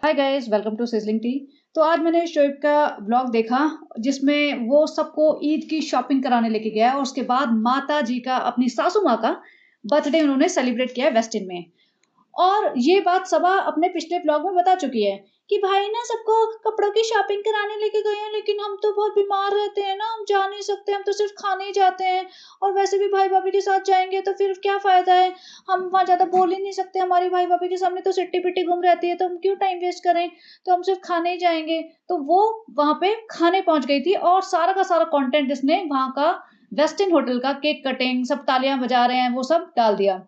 Hi guys, welcome to Sizzling Tea. तो आज मैंने शोएब का ब्लॉग देखा जिसमें वो सबको ईद की शॉपिंग कराने लेके गया और उसके बाद माता जी का अपनी सासू माँ का बर्थडे उन्होंने सेलिब्रेट किया वेस्टिन में। और ये बात सबा अपने पिछले ब्लॉग में बता चुकी है कि भाई ना सबको कपड़ों की शॉपिंग कराने लेके गए हैं, लेकिन हम तो बहुत बीमार रहते हैं ना, हम जा नहीं सकते, हम तो सिर्फ खाने ही जाते हैं। और वैसे भी भाई भाभी के साथ जाएंगे तो फिर क्या फायदा है, हम वहाँ ज्यादा बोल ही नहीं सकते, हमारी भाई भाभी के सामने तो सिट्टी पिट्टी घूम रहती है, तो हम क्यों टाइम वेस्ट करें, तो हम सिर्फ खाने ही जाएंगे। तो वो वहां पे खाने पहुंच गई थी और सारा का सारा कंटेंट इसने वहां का वेस्टर्न होटल का केक कटिंग, सब तालियां बजा रहे हैं, वो सब डाल दिया।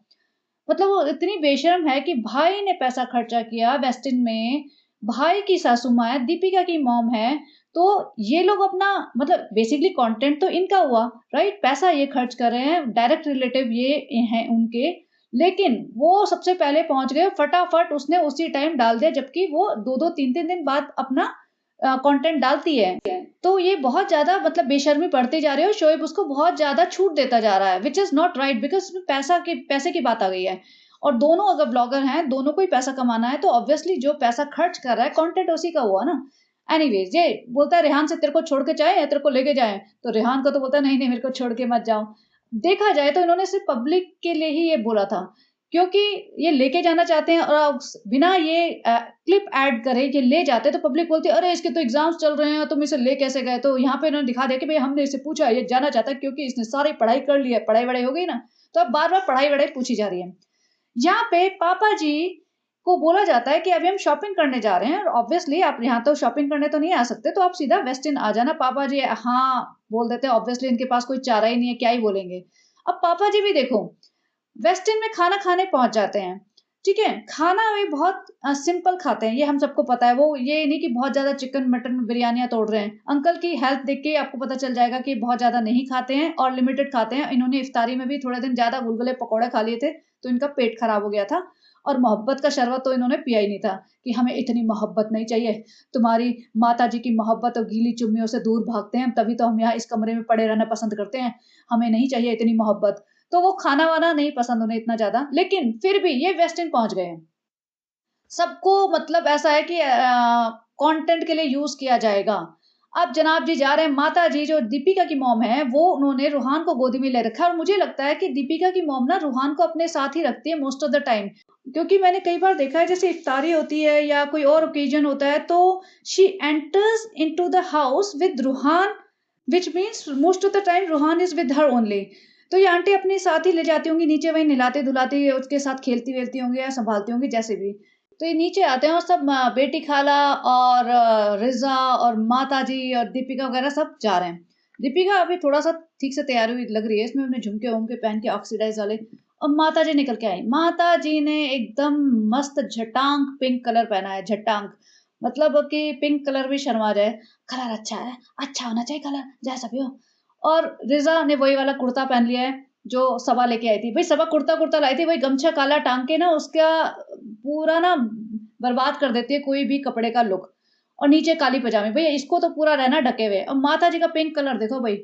मतलब वो इतनी बेशर्म है कि भाई ने पैसा खर्चा किया वेस्टिन में, भाई की सासू माँ है, दीपिका की मॉम है, तो ये लोग अपना मतलब बेसिकली कंटेंट तो इनका हुआ, राइट? पैसा ये खर्च कर रहे हैं, डायरेक्ट रिलेटिव ये हैं उनके, लेकिन वो सबसे पहले पहुंच गए, फटाफट उसने उसी टाइम डाल दिया, जबकि वो दो दो तीन तीन दिन बाद अपना कंटेंट डालती है। तो ये बहुत ज्यादा मतलब बेशर्मी बढ़ती जा रही है और शोएब उसको बहुत ज्यादा छूट देता जा रहा है, which is not right, because इसमें पैसे की बात आ गई है। और दोनों अगर ब्लॉगर हैं, दोनों को ही पैसा कमाना है, तो ऑब्वियसली जो पैसा खर्च कर रहा है कंटेंट उसी का हुआ ना। एनीवेज, ये बोलता है रेहान से तेरे को छोड़ के जाए या तेरे को लेके जाए, तो रेहान को तो बोलता है नहीं नहीं मेरे को छोड़ के मत जाओ। देखा जाए तो इन्होंने सिर्फ पब्लिक के लिए ही ये बोला था, क्योंकि ये लेके जाना चाहते हैं और बिना ये क्लिप ऐड करे ये ले जाते तो पब्लिक बोलती है अरे इसके तो एग्जाम्स चल रहे हैं, तुम इसे ले कैसे गए। तो यहाँ पे इन्होंने दिखा दिया कि भाई हमने इसे पूछा, ये जाना चाहता है क्योंकि इसने सारी पढ़ाई कर ली है, पढ़ाई वढ़ाई हो गई ना, तो अब बार बार पढ़ाई वढ़ाई पूछी जा रही है। यहाँ पे पापा जी को बोला जाता है कि अभी हम शॉपिंग करने जा रहे हैं और ऑब्वियसली आप यहाँ तो शॉपिंग करने तो नहीं आ सकते, तो आप सीधा वेस्ट इंड आ जाना। पापा जी हाँ बोल देते हैं, ऑब्वियसली इनके पास कोई चारा ही नहीं है, क्या ही बोलेंगे। अब पापा जी भी देखो वेस्ट इंड में खाना खाने पहुंच जाते हैं, ठीक है, खाना वे बहुत सिंपल खाते हैं, ये हम सबको पता है। वो ये नहीं कि बहुत ज्यादा चिकन मटन बिरयानियां तोड़ रहे हैं। अंकल की हेल्थ देख के आपको पता चल जाएगा कि बहुत ज्यादा नहीं खाते हैं और लिमिटेड खाते हैं। इन्होंने इफ्तारी में भी थोड़े दिन ज्यादा गुलगुले पकौड़े खा लिए थे, तो इनका पेट खराब हो गया था। और मोहब्बत का शरबत तो इन्होंने पिया ही नहीं था कि हमें इतनी मोहब्बत नहीं चाहिए, तुम्हारी माता जी की मोहब्बत और गीली चुम्मियों से दूर भागते हैं, तभी तो हम यहाँ इस कमरे में पड़े रहना पसंद करते हैं, हमें नहीं चाहिए इतनी मोहब्बत। तो वो खाना वाना नहीं पसंद उन्हें इतना ज्यादा, लेकिन फिर भी ये वेस्ट इंड पहुंच गए हैं। सबको मतलब ऐसा है कि कंटेंट के लिए यूज किया जाएगा। अब जनाब जी जा रहे हैं, माता जी जो दीपिका की मॉम है वो उन्होंने रूहान को गोदी में ले रखा है, और मुझे लगता है कि दीपिका की मॉम ना रूहान को अपने साथ ही रखती है मोस्ट ऑफ द टाइम। क्योंकि मैंने कई बार देखा है जैसे इफ्तारी होती है या कोई और ओकेजन होता है तो she enters into the house with Ruhaan, which means most of the time Ruhaan is with her only. तो ये आंटी अपने साथ ही ले जाती होंगी नीचे, वहीं नहलाती धुलाती उसके साथ खेलती वेलती होंगी या संभालती होंगी जैसे भी। तो ये नीचे आते हैं और सब बेटी खाला और रिजा और माता जी और दीपिका वगैरह सब जा रहे हैं। दीपिका अभी थोड़ा सा ठीक से तैयार हुई लग रही है, इसमें अपने झुमके उमके पहन के ऑक्सीडाइज वाले। और माता जी निकल के आई, माता जी ने एकदम मस्त झटांग पिंक कलर पहना है, झटांग मतलब कि पिंक कलर भी शर्मा जाए, कलर अच्छा है, अच्छा होना चाहिए कलर जैसा भी हो। और रिजा ने वही वाला कुर्ता पहन लिया है जो सबा लेके आई थी। भाई सबा कुर्ता कुर्ता लाई थी, वही गमछा काला टांग के ना उसका पूरा ना बर्बाद कर देती है कोई भी कपड़े का लुक। और नीचे काली पजामी, भैया इसको तो पूरा रहना ढके हुए। और माता जी का पिंक कलर देखो भाई,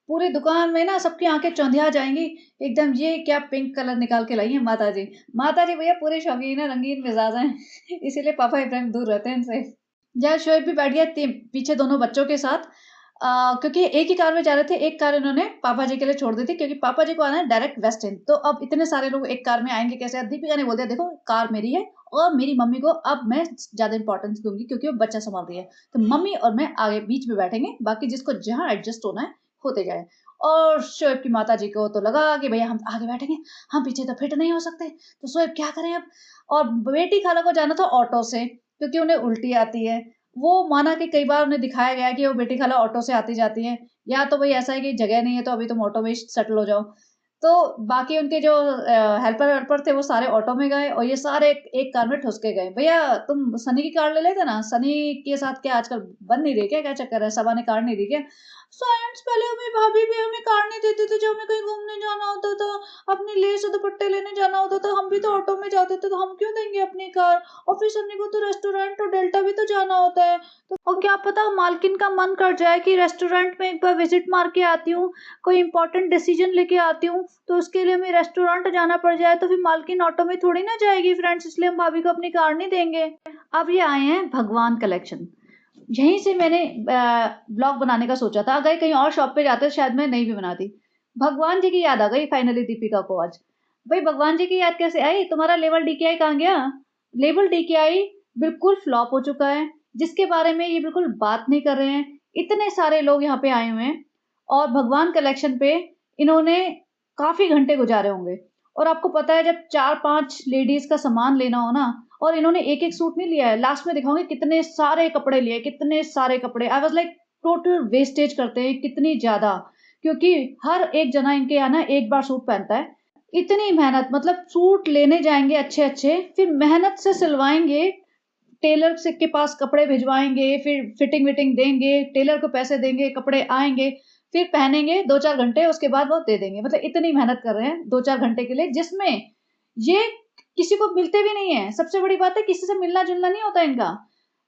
पूरी दुकान में ना सबकी आंखें चौंधिया जाएंगी एकदम, ये क्या पिंक कलर निकाल के लाई है माता जी। माता जी भैया पूरे शौकीन है, रंगीन मिजाज हैं इसीलिए पापा इब्राहिम दूर रहते हैं इनसे। जय शोएब भी बैठ गया पीछे दोनों बच्चों के साथ, क्योंकि एक ही कार में जा रहे थे, एक कार इन्होंने पापा जी के लिए छोड़ दी थी क्योंकि पापा जी को आना है डायरेक्ट वेस्ट इंड। तो अब इतने सारे लोग एक कार में आएंगे कैसे? दीपिका ने बोल दिया देखो कार मेरी है और मेरी मम्मी को अब मैं ज्यादा इंपॉर्टेंस दूंगी क्योंकि वो बच्चा संभाल रही है, तो मम्मी और मैं आगे बीच में बैठेंगे, बाकी जिसको जहां एडजस्ट होना है होते जाए। और शोएब की माता जी को तो लगा कि भैया हम आगे बैठेंगे, हम पीछे तो फिट नहीं हो सकते, तो शोएब क्या करें अब। और बेटी खाला को जाना था ऑटो से क्योंकि उन्हें उल्टी आती है। वो माना कि कई बार उन्हें दिखाया गया है कि वो बेटी खाला ऑटो से आती जाती है, या तो भाई ऐसा है कि जगह नहीं है तो अभी तुम ऑटो में सेटल हो जाओ। तो बाकी उनके जो हेल्पर वेल्पर थे वो सारे ऑटो में गए और ये सारे एक कार में ठुस के गए। भैया तुम सनी की कार ले लेते ना, सनी के साथ क्या आजकल बन नहीं रही क्या चक्कर है, सबा ने कार नहीं दी क्या? फ्रेंड्स पहले हमें भाभी भी हमें कार नहीं देते थे, जब हमें कहीं घूमने जाना होता था, अपने लिए से दुपट्टे लेने जाना होता था, हम भी तो ऑटो में जाते थे, तो हम क्यों देंगे अपनी कार? और फिर सन्नी को तो रेस्टोरेंट और डेल्टा भी तो जाना होता है, तो और क्या पता मालकिन का मन कर जाए कि रेस्टोरेंट में एक बार विजिट मार के आती हूँ, कोई इंपॉर्टेंट डिसीजन लेके आती हूँ, तो उसके लिए हमें रेस्टोरेंट जाना पड़ जाए, तो फिर मालकिन ऑटो में थोड़ी ना जाएगी फ्रेंड्स, इसलिए हम भाभी को अपनी कार नहीं देंगे। अब ये आए हैं भगवान कलेक्शन। यहीं से मैंने ब्लॉग बनाने का सोचा था, अगर कहीं और शॉप पे जाते तो शायद मैं नहीं भी बनाती। भगवान जी की याद आ गई फाइनली दीपिका को आज। भाई भगवान जी की याद कैसे आई? तुम्हारा लेवल डीकेआई कहाँ गया? लेवल डीकेआई बिल्कुल फ्लॉप हो चुका है, जिसके बारे में ये बिल्कुल बात नहीं कर रहे हैं। इतने सारे लोग यहाँ पे आए हुए हैं और भगवान कलेक्शन पे इन्होंने काफी घंटे गुजारे होंगे। और आपको पता है जब 4-5 लेडीज का सामान लेना हो ना, और इन्होंने एक-एक सूट नहीं लिया है, लास्ट में दिखाऊंगी कितने सारे कपड़े लिए, कितने सारे कपड़े। I was like total wastage करते हैं कितनी ज्यादा, क्योंकि हर एक जना इनके यहाँ ना एक बार सूट पहनता है। इतनी मेहनत, मतलब सूट लेने जाएंगे अच्छे अच्छे, फिर मेहनत से सिलवाएंगे, टेलर से के पास कपड़े भिजवाएंगे, फिर फिटिंग विटिंग देंगे, टेलर को पैसे देंगे, कपड़े आएंगे, फिर पहनेंगे 2-4 घंटे, उसके बाद वो दे देंगे। मतलब इतनी मेहनत कर रहे हैं 2-4 घंटे के लिए, जिसमें ये किसी को मिलते भी नहीं है। सबसे बड़ी बात है किसी से मिलना जुलना नहीं होता इनका।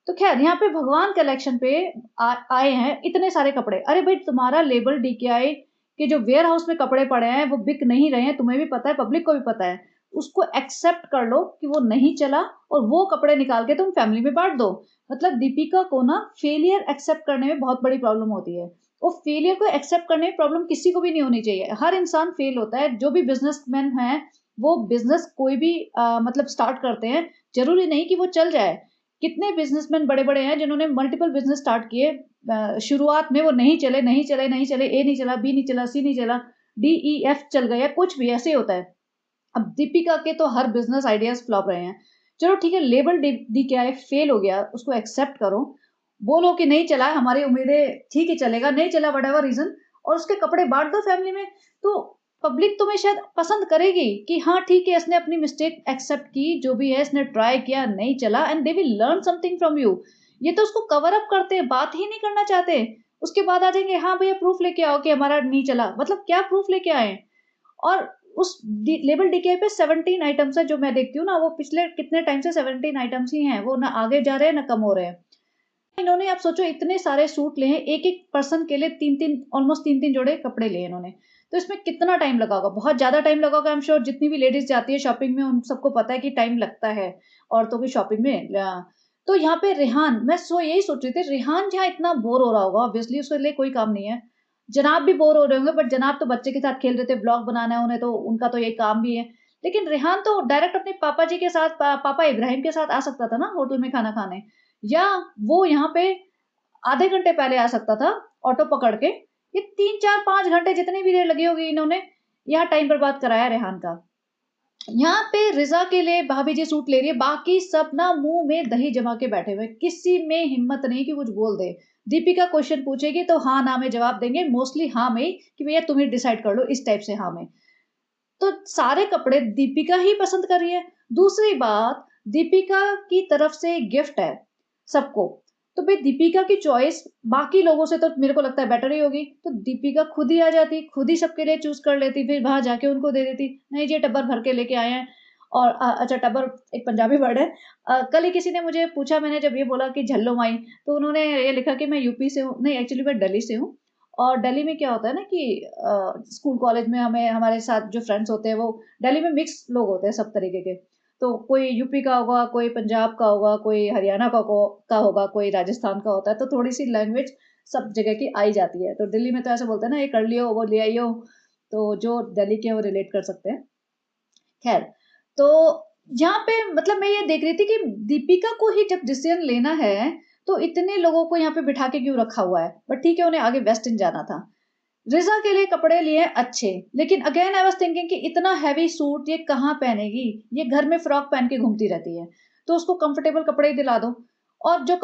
तो खैर यहाँ पे भगवान कलेक्शन पे आए हैं इतने सारे कपड़े। अरे भाई तुम्हारा लेबल डीकेआई के जो वेयर हाउस में कपड़े पड़े हैं वो बिक नहीं रहे हैं, तुम्हें भी पता है, पब्लिक को भी पता है। उसको एक्सेप्ट कर लो कि वो नहीं चला, और वो कपड़े निकाल के तुम फैमिली में बांट दो। मतलब दीपिका को ना फेलियर एक्सेप्ट करने में बहुत बड़ी प्रॉब्लम होती है। वो फेलियर को एक्सेप्ट करने में प्रॉब्लम किसी को भी नहीं होनी चाहिए। हर इंसान फेल होता है, जो भी बिजनेसमैन है वो बिजनेस कोई भी मतलब स्टार्ट करते हैं, जरूरी नहीं कि वो चल जाए। कितने बिजनेसमैन बड़े बड़े हैं जिन्होंने मल्टीपल बिजनेस स्टार्ट किए, शुरुआत में वो नहीं चले नहीं चले नहीं चले, ए नहीं चला, बी नहीं चला, सी नहीं चला, डी ई एफ चल गया, कुछ भी ऐसे होता है। अब दीपिका के तो हर बिजनेस आइडियाज फ्लॉप रहे हैं। चलो ठीक है, लेबल डी क्या है, फेल हो गया, उसको एक्सेप्ट करो, बोलो कि नहीं चला, हमारी उम्मीदें ठीक ही चलेगा, नहीं चला वट एवर रीजन, और उसके कपड़े बांट दो फैमिली में। तो पब्लिक तुम्हें शायद पसंद करेगी कि हाँ ठीक है, इसने अपनी मिस्टेक एक्सेप्ट की, जो भी है इसने ट्राई किया, नहीं चला, and they will learn something from you. ये तो उसको कवर अप करते हैं, बात ही नहीं करना चाहते। उसके बाद आ जाएंगे, हाँ भैया प्रूफ लेके आओ कि हमारा नहीं चला। मतलब क्या प्रूफ लेके आए? और उस लेबल डीके पे 17 आइटम्स है, जो मैं देखती हूँ ना, वो पिछले कितने टाइम से 17 आइटम्स ही हैं, वो ना आगे जा रहे हैं ना कम हो रहे हैं। इन्होंने, आप सोचो, इतने सारे सूट लिए हैं, एक एक पर्सन के लिए 3-3, ऑलमोस्ट 3-3 जोड़े कपड़े लिए इन्होंने। तो इसमें कितना टाइम लगा होगा? बहुत ज्यादा टाइम लगा होगा। आई एम श्योर जितनी भी लेडीज जाती है शॉपिंग में उन सबको पता है कि टाइम लगता है औरतों की शॉपिंग में। तो यहाँ पे रेहान, मैं यही सोच रही थी, रेहान जहाँ इतना बोर हो रहा होगा, ऑब्वियसली उसके लिए कोई काम नहीं है। जनाब भी बोर हो रहे होंगे, बट जनाब तो बच्चे के साथ खेल रहे थे, ब्लॉग बनाना है उन्हें, तो उनका तो यही काम भी है। लेकिन रेहान तो डायरेक्ट अपने पापा जी के साथ, पापा इब्राहिम के साथ आ सकता था ना होटल में खाना खाने, या वो यहाँ पे आधे घंटे पहले आ सकता था ऑटो पकड़ के। ये 3-4-5 घंटे जितनी भी देर लगी होगी, इन्होंने यहाँ टाइम बर्बाद कराया रेहान का। यहाँ पे रिजा के लिए भाभी जी सूट ले रही है, बाकी सब ना मुंह में दही जमा के बैठे हुए, किसी में हिम्मत नहीं कि कुछ बोल दे। दीपिका क्वेश्चन पूछेगी तो हाँ ना में जवाब देंगे, मोस्टली हाँ में, कि भैया तुम ही डिसाइड कर लो, इस टाइप से हाँ में। तो सारे कपड़े दीपिका ही पसंद कर रही है। दूसरी बात, दीपिका की तरफ से गिफ्ट है सबको, तो भाई दीपिका की चॉइस बाकी लोगों से तो मेरे को लगता है बेटर ही होगी। तो दीपिका खुद ही आ जाती, खुद ही सबके लिए चूज कर लेती, फिर वहां जाके उनको दे देती, नहीं जी टब्बर भर के लेके आए हैं। और अच्छा, टब्बर एक पंजाबी वर्ड है। कल ही किसी ने मुझे पूछा, मैंने जब ये बोला कि झल्लो माई, तो उन्होंने ये लिखा कि मैं यूपी से हूँ, नहीं एक्चुअली मैं दिल्ली से हूँ। और दिल्ली में क्या होता है ना कि स्कूल कॉलेज में हमें, हमारे साथ जो फ्रेंड्स होते हैं वो दिल्ली में मिक्स लोग होते हैं सब तरीके के। तो कोई यूपी का होगा, कोई पंजाब का होगा, कोई हरियाणा का होगा, कोई राजस्थान का होता है, तो थोड़ी सी लैंग्वेज सब जगह की आई जाती है। तो दिल्ली में तो ऐसे बोलते हैं ना, ये कर लियो वो ले आइयो, तो जो दिल्ली के वो रिलेट कर सकते हैं। खैर, तो यहाँ पे मतलब मैं ये देख रही थी कि दीपिका को ही जब डिसीजन लेना है, तो इतने लोगों को यहाँ पे बिठा के क्यों रखा हुआ है? बट ठीक है, उन्हें आगे वेस्ट इंड जाना था। रिजा के लिए कपड़े लिए अच्छे, लेकिन अगेन आई वाज थिंकिंग कि इतना हैवी सूट ये कहाँ पहनेगी? ये घर में फ्रॉक पहन के घूमती रहती है, तो उसको कंफर्टेबल कपड़े ही दिला दो। और जो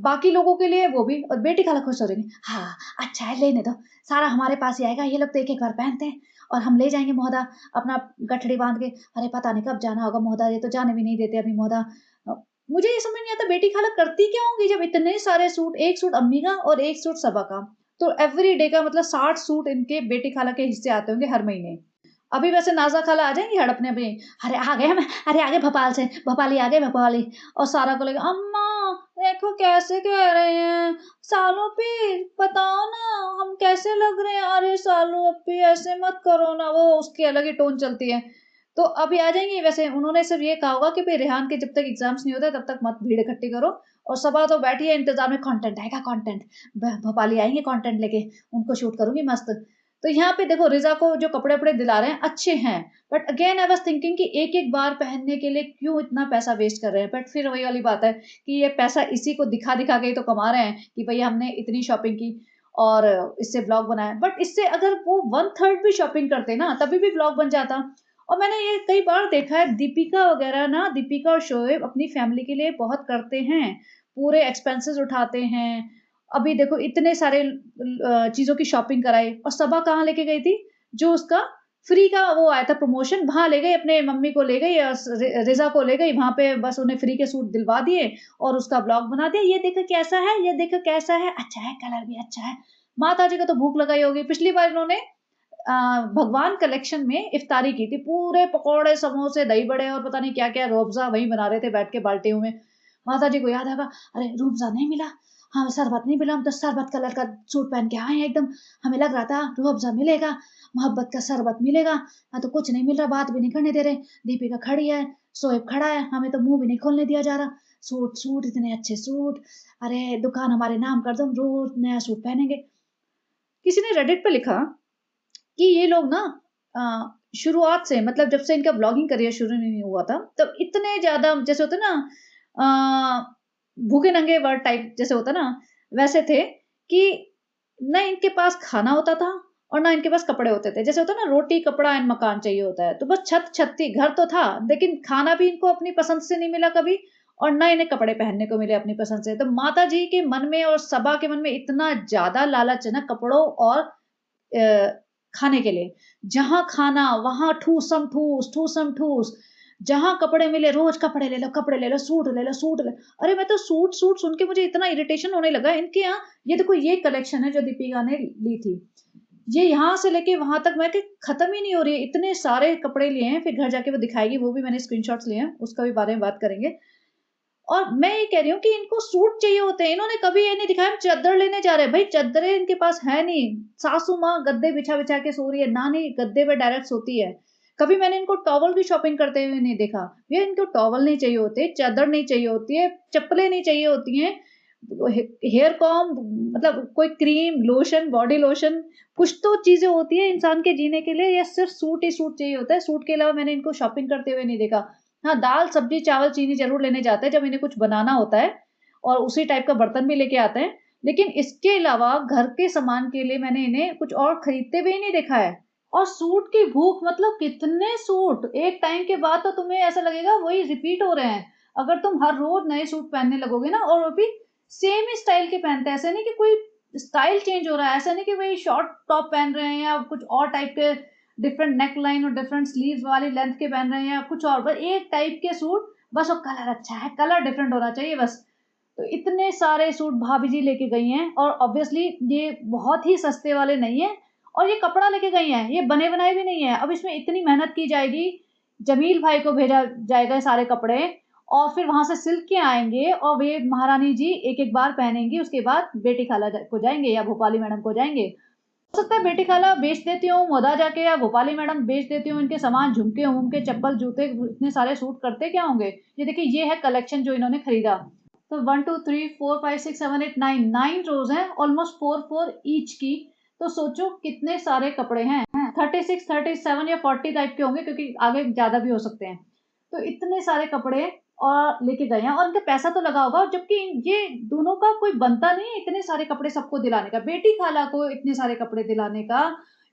बाकी लोगों के लिए वो भी, और बेटी खाला खुश हो रही है, हाँ अच्छा है, लेने दो, सारा हमारे पास ही आएगा, ये लोग तो एक एक बार पहनते हैं, और हम ले जाएंगे मोहदा अपना गठड़ी बांध के। अरे पता नहीं कब जाना होगा मोहदा, ये तो जाने भी नहीं देते अभी मोहदा। अ, मुझे ये समझ नहीं आता बेटी खाला करती क्या होंगी जब इतने सारे सूट, एक सूट अम्मी का और एक सूट सबा का, तो एवरी डे का मतलब 60 सूट इनके बेटी खाला के हिस्से आते होंगे हर महीने। अभी वैसे नाज़ा खाला आ जाएँगी हड़पने अभी, "अरे आ गए हम, अरे आ गए भोपाल से, भोपाली आ गए भोपाली।" और सारा को लेके, "अम्मा देखो कैसे कह रहे हैं, सालू अपी बताओ ना हम कैसे लग रहे हैं? अरे सालू अपी ऐसे मत करो ना।" वो उसकी अलग ही टोन चलती है। तो अभी आ जाएँगी वैसे उन्होंने सिर्फ़ ये कहा होगा कि भई रेहान के जब तक एग्ज़ाम्स नहीं होते तब तक मत भीड़ इकट्ठी करो और सबा तो बैठी है इंतज़ार में कंटेंट आएगा कंटेंट, भ भोपाली आएँगे कंटेंट लेके, उनको शूट करूँगी मस्त। तो यहाँ पे देखो रिज़ा को जो कपड़े-वपड़े दिला रहे हैं अच्छे हैं, but again I was thinking कि एक-एक बार पहनने के लिए क्यों इतना पैसा वेस्ट कर रहे हैं? बट फिर वही वाली बात है कि ये पैसा इसी को दिखा-दिखा के ही तो कमा रहे हैं कि भई हमने इतनी शॉपिंग की और इससे व्लॉग बनाया। बट इससे अगर वो 1/3 भी शॉपिंग करते ना तभी भी व्लॉग बन जाता। और मैंने ये कई बार देखा है दीपिका वगैरह ना दीपिका और शोएब अपनी फैमिली के लिए बहुत करते हैं, पूरे एक्सपेंसेस उठाते हैं। अभी देखो इतने सारे चीज़ों की शॉपिंग कराई और सबा कहाँ लेके गई थी? जो उसका फ्री का वो आया था प्रमोशन, वहाँ ले गई अपने मम्मी को ले गई रिज़ा को ले गई, वहाँ पे बस उन्हें फ्री के सूट दिलवा दिए और उसका ब्लॉग बना दिया, "ये देखो कैसा है, ये देखो कैसा है, अच्छा है, कलर भी अच्छा है।" माताजी को तो भूख लगाई होगी, पिछली बार इन्होंने अ, भगवान कलेक्शन में इफ्तारी की थी, पूरे पकौड़े, समोसे, दही बड़े और पता नहीं क्या-क्या रूअफ़ज़ा वहीं बना रहे थे बैठ के बाल्टियों में। माताजी को याद आएगा, "अरे! रूअफ़ज़ा नहीं मिला, हाँ, शरबत नहीं मिला, हम तो शरबत कलर का सूट पहन के आए हैं एकदम, हमें लग रहा था रूअफ़ज़ा मिलेगा, मोहब्बत का शरबत मिलेगा, हाँ, तो कुछ नहीं मिल रहा, बात भी नहीं करने दे रहे। दीपिका खड़ी है, शोएब खड़ा है, हमें तो मुँह भी नहीं खोलने दिया जा रहा। सूट सूट, इतने अच्छे सूट, अरे! दुकान हमारे नाम कर दो, हम रोज़ नया सूट पहनेंगे।" किसी ने रेडिट पे लिखा कि ये लोग ना अ, शुरुआत से मतलब जब से इनका ब्लॉगिंग करियर शुरू नहीं हुआ था, तब इतने ज़्यादा जैसे होता है ना भूखे नंगे वर्ड टाइप जैसे होता है ना, वैसे थे कि ना इनके पास खाना होता था और ना इनके पास कपड़े होते थे। जैसे होता है ना रोटी, कपड़ा एंड मकान चाहिए होता है। तो बस छत थी, घर तो था, लेकिन खाना भी इनको अपनी पसंद से नहीं मिला कभी और ना इन्हें कपड़े पहनने को मिले अपनी पसंद से। तो माताजी के मन में और सबा के मन में इतना ज़्यादा लालच है ना कपड़ों और अ, खाने के लिए। जहाँ खाना, वहाँ ठूसम ठूस, ठूसम ठूस। जहाँ कपड़े मिले, रोज़ कपड़े ले लो, सूट ले लो, सूट ले अरे! मैं तो सूट सूट सुन के मुझे इतना इरिटेशन होने लगा है इनके यहाँ ये देखो ये कलेक्शन है जो दीपिका ने ली थी। ये यहाँ से लेके वहाँ तक मैं कि खत्म ही नहीं हो रही है। इतने सारे कपड़े लिए हैं, फिर घर जाके वो दिखाएगी, वो भी मैंने स्क्रीनशॉट्स लिए हैं, उसका भी बारे में बात करेंगे। और मैं ये कह रही हूँ कि इनको सूट चाहिए होते हैं। इन्होंने कभी ये नहीं दिखाया हम चद्दर लेने जा रहे हैं। भई चद्दरें इनके पास है नहीं। सासू माँ गद्दे बिछा-बिछा के सो रही है। नानी गद्दे पे डायरेक्ट सोती है। कभी मैंने इनको टॉवल की शॉपिंग करते हुए नहीं देखा। भैया इनको टॉवल नहीं चाहिए होते, चादर नहीं चाहिए होती है, चप्पलें नहीं चाहिए होती हैं। हे हेयर कॉम्ब मतलब कोई क्रीम, लोशन, बॉडी लोशन कुछ तो चीज़ें होती हैं इंसान के जीने के लिए या सिर्फ़ सूट ही सूट चाहिए होता है। सूट के अलावा मैंने इनको शॉपिंग करते हुए नहीं देखा। हाँ, दाल, सब्ज़ी, चावल, चीनी ज़रूर लेने जाते हैं जब इन्हें कुछ बनाना होता है और उसी टाइप का बर्तन भी लेके आते हैं। लेकिन इसके अलावा घर के सामान के लिए मैंने इन्हें कुछ और खरीदते हुए ही नहीं देखा है। और सूट की भूख मतलब कितने सूट! एक टाइम के बाद तो तुम्हें ऐसा लगेगा वही रिपीट हो रहे हैं। अगर तुम हर रोज़ नए सूट पहनने लगोगे ना और वो भी सेम ही स्टाइल के पहनते हैं। ऐसा नहीं कि कोई स्टाइल चेंज हो रहा है। ऐसा नहीं कि वही शॉर्ट टॉप पहन रहे हैं या कुछ और टाइप के डिफरेंट नेक लाइन और डिफरेंट स्लीव्स वाली लेंथ के पहन रहे हैं या कुछ और बस एक टाइप के सूट बस वो कलर अच्छा है, कलर डिफरेंट होना चाहिए बस। तो इतने सारे सूट भाभी जी लेके गई हैं और ऑब्वियसली ये बहुत ही सस्ते वाले नहीं हैं और ये कपड़ा लेके गई हैं, ये बने-बनाए भी नहीं है। अब इसमें इतनी मेहनत की जाएगी, जमील भाई को भेजा जाएगा ये सारे कपड़े और फिर वहाँ से सिल्क के आएँगे और वे महारानी जी एक-एक बार पहनेंगी, उसके बाद बेटी खाला को जाएँगे या भोपाली मैडम को जाएँगे। हो सकता है बेटी खाला बेच देती हूँ मोदा जाके या भोपाली मैडम बेच देती हूँ इनके सामान झुमके-वुमके, चप्पल, जूते इतने सारे सूट करते क्या होंगे? ये देखिए ये है कलेक्शन जो इन्होंने खरीदा। तो 1 2 3 4 5 6 7 8 9 9 रोज़ हैं ऑलमोस्ट 4-4 ईच की। तो सोचो कितने सारे कपड़े हैं। 36, 37 या 40 टाइप के होंगे क्योंकि आगे ज़्यादा भी हो सकते हैं। तो इतने सारे कपड़े और लेके गए हैं और इनका पैसा तो लगा होगा जबकि ये दोनों का कोई बनता नहीं है इतने सारे कपड़े सबको दिलाने का। बेटी खाला को इतने सारे कपड़े दिलाने का।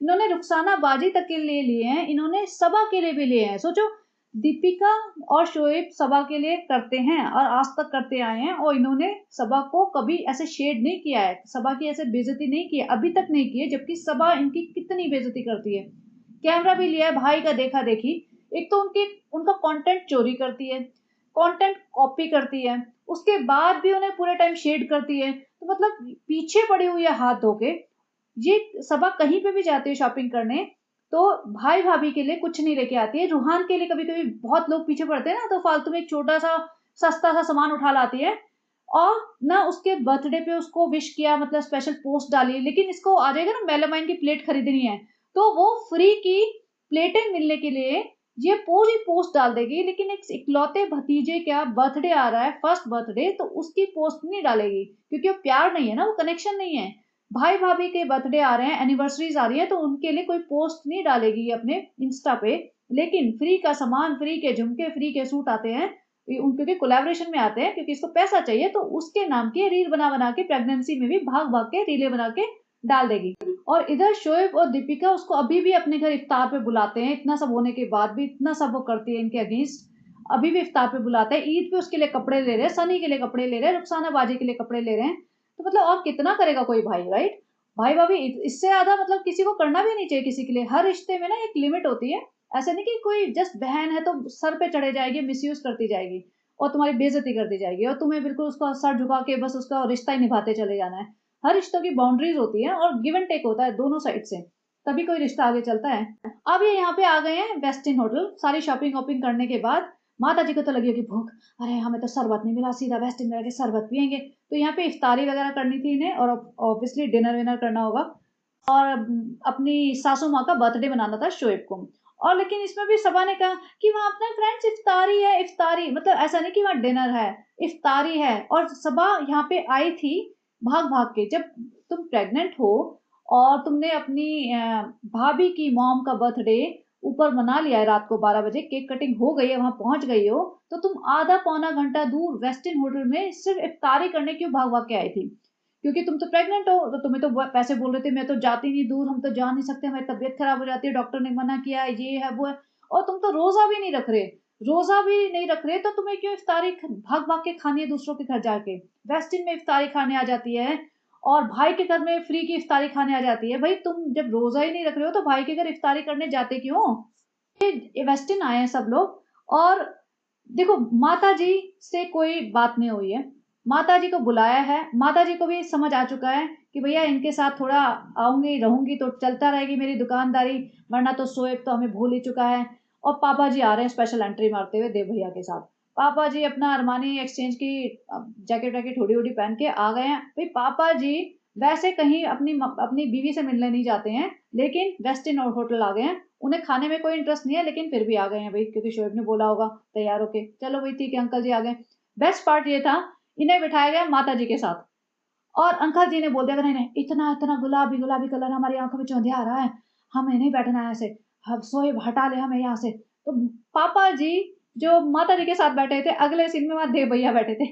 इन्होंने रुखसाना बाजी तक के लिए लिए हैं, इन्होंने सबा के लिए भी लिए हैं। सोचो दीपिका और शोएब सबा के लिए करते हैं और आज तक करते आए हैं और इन्होंने सबा को कभी ऐसे शेड नहीं किया है, सबा की ऐसे बेइज्जती नहीं की है, अभी तक नहीं की है, जबकि सबा इनकी कितनी बेइज्जती करती है। कैमरा भी लिया है भाई का देखा-देखी। एक तो उनका कंटेंट चोरी करती है, कंटेंट कॉपी करती है, उसके बाद भी उन्हें पूरे टाइम शेड करती है। तो मतलब पीछे पड़ी हुई है हाथ धो के ये सबा कहीं पे भी जाती है शॉपिंग करने, तो भाई भाभी के लिए कुछ नहीं लेके आती है। रूहान के लिए कभी-कभी बहुत लोग पीछे पड़ते हैं ना, तो फालतू में एक छोटा-सा सस्ता-सा सामान उठा लाती है और ना उसके बर्थडे पे उसको विश किया, मतलब स्पेशल पोस्ट डाली, लेकिन इसको आ जाएगा ना मेलामाइन की प्लेट खरीदनी है, तो वो फ्री की प्लेटें मिलने के लिए ये पूरी पोस्ट डाल देगी, लेकिन एक इकलौते भतीजे का बर्थडे आ रहा है, फर्स्ट बर्थडे, तो उसकी पोस्ट नहीं डालेगी, क्योंकि वो प्यार नहीं है ना, वो कनेक्शन नहीं है। भाई भाभी के बर्थडे आ रहे हैं, एनिवर्सरीज आ रही है, तो उनके लिए कोई पोस्ट नहीं डालेगी अपने इंस्टा पे, लेकिन फ्री का सामान, फ्री के झुमके, फ्री के सूट आते हैं, क्योंकि कोलैबोरेशन में आते हैं, क्योंकि इसको पैसा चाहिए, तो उसके नाम की रील बना बना के प्रेगनेंसी में भी भाग भाग के रीलें बना के डाल देगी। और इधर शोएब और दीपिका उसको अभी भी अपने घर इफ्तार पे बुलाते हैं, इतना सब होने के बाद भी इतना सब वो करती है इनके अगेंस्ट, अभी भी इफ्तार पे बुलाते हैं, ईद पे उसके लिए कपड़े ले रहे हैं, सनी के लिए कपड़े ले रहे हैं, रुखसाना बाजी के लिए कपड़े ले रहे हैं। तो मतलब और कितना करेगा कोई भाई, राइट? भाई भाभी इससे ज्यादा मतलब किसी को करना भी नहीं चाहिए किसी के लिए। हर रिश्ते में ना एक लिमिट होती है, ऐसा नहीं कि कोई जस्ट बहन है तो सर पे चढ़े जाएगी, मिसयूज करती जाएगी और तुम्हारी बेइज्जती करती जाएगी और तुम्हें बिल्कुल उसका सर झुका के बस उसका रिश्ता ही निभाते चले जाना है। हर रिश्तों की बाउंड्रीज होती है और गिव एंड टेक होता है दोनों साइड से, तभी कोई रिश्ता आगे चलता है। अब ये यहाँ पे आ गए हैं वेस्टिन होटल, सारी शॉपिंग वॉपिंग करने के बाद माता जी को तो लगी होगी भूख, अरे हमें तो शरबत नहीं मिला, सीधा वेस्टिन में जाके शरबत पियेंगे। तो यहाँ पे इफ्तारी वगैरह करनी थी इन्हें और ऑब्वियसली डिनर विनर करना होगा और अपनी सासू माँ का बर्थडे मनाना था शोएब को। और लेकिन इसमें भी सबा ने कहा कि वहाँ अपना फ्रेंड्स इफ्तारी है, इफ्तारी मतलब ऐसा नहीं कि वहाँ डिनर है, इफ्तारी है। और सबा यहाँ पे आई थी भाग भाग के। जब तुम प्रेग्नेंट हो और तुमने अपनी भाभी की मॉम का बर्थडे ऊपर मना लिया है, रात को 12 बजे केक कटिंग हो गई है, वहां पहुंच गई हो, तो तुम आधा पौना घंटा दूर वेस्टिन होटल में सिर्फ इफ्तारी करने क्यों भाग भाग के आई थी? क्योंकि तुम तो प्रेग्नेंट हो, तो तुम्हें तो पैसे बोल रहे थे मैं तो जाती नहीं दूर, हम तो जा नहीं सकते, हमारी तबीयत खराब हो जाती है, डॉक्टर ने मना किया है, ये है वो है। और तुम तो रोजा भी नहीं रख रहे, रोजा भी नहीं रख रहे, तो तुम्हें क्यों इफ्तारी भाग भाग के खानी है दूसरों के घर जाके? वेस्टिन में इफ्तारी खाने आ जाती है और भाई के घर में फ्री की इफ्तारी खाने आ जाती है। भाई तुम जब रोजा ही नहीं रख रहे हो तो भाई के घर इफ्तारी करने जाते क्यों? ये वेस्टर्न आए हैं सब लोग। और देखो माता जी से कोई बात नहीं हुई है, माता जी को बुलाया है, माता जी को भी समझ आ चुका है कि भैया इनके साथ थोड़ा आऊंगी रहूंगी तो चलता रहेगी मेरी दुकानदारी, वरना तो शोएब तो हमें भूल ही चुका है। और पापा जी आ रहे हैं स्पेशल एंट्री मारते हुए देव भैया के साथ। पापा जी अपना अरमानी एक्सचेंज की जैकेट वैकेट हुडी हुडी पहन के आ गए हैं। भाई पापा जी वैसे कहीं अपनी अपनी बीवी से मिलने नहीं जाते हैं, लेकिन वेस्टिन और होटल आ गए हैं। उन्हें खाने में कोई इंटरेस्ट नहीं है, लेकिन फिर भी आ गए हैं भाई, क्योंकि शोएब ने बोला होगा तैयार होके, चलो भाई ठीक है अंकल जी आ गए। बेस्ट पार्ट ये था, इन्हें बिठाया गया माता जी के साथ और अंकल जी ने बोल दिया नहीं नहीं इतना इतना गुलाबी गुलाबी कलर हमारी आंखों में चौंधिया आ रहा है, हमें नहीं बैठना है ऐसे, हम शोएब हटा ले हमें यहाँ से। तो पापा जी जो माता जी के साथ बैठे थे, अगले सीन में वहां देव भैया बैठे थे।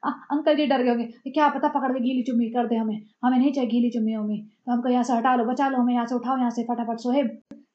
अंकल जी डर गए होंगे क्या पता पकड़ के गीली चुम्मी कर दे, हमें हमें नहीं चाहिए गीली चुम्मी उम्मी, तो हमको यहाँ से हटा लो, बचा लो हमें यहाँ से, उठाओ यहाँ से फटाफट शोएब।